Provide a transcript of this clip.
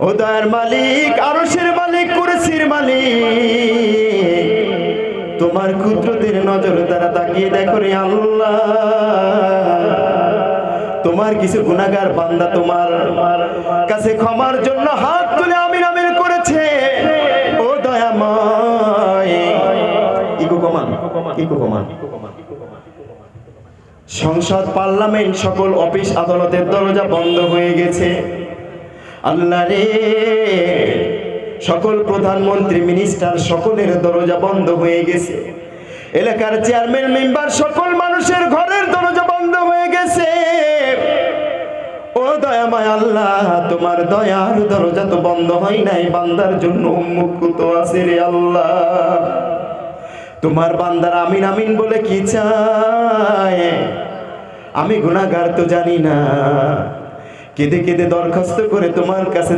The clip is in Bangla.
ও দয়ার মালিক, আরশের মালিক, কুরসির মালিক, তোমার কুদরতের নজর দ্বারা তাকিয়ে দেখো রে আল্লাহ, তোমার কিছু গুনাহগার বান্দা তোমার কাছে ক্ষমার জন্য হাত তুলে আমিন আমিন করেছে। ও দয়াময়, ইকো কমান, ইকো কমান। সংসদ, পার্লামেন্ট, সকল অফিস আদালতের দরজা বন্ধ হয়ে গেছে। আল্লাহ রে, সকল প্রধানমন্ত্রী, মিনিস্টার, সকলের দরজা বন্ধ হয়ে গেছে। এলাকার চেয়ারম্যান, মেম্বার, সকল মানুষের ঘরের দরজা বন্ধ হয়ে গেছে। ও দয়াময় আল্লাহ, তোমার দয়ার দরজা তো বন্ধ হয় নাই, বান্দার জন্য উন্মুক্ত আছে রে আল্লাহ। তোমার বান্দার আমিন আমিন বলে কি চায়? আমি গুনাহগার তো জানি না, কেঁদে কেঁদে দরখাস্ত করে তোমার কাছে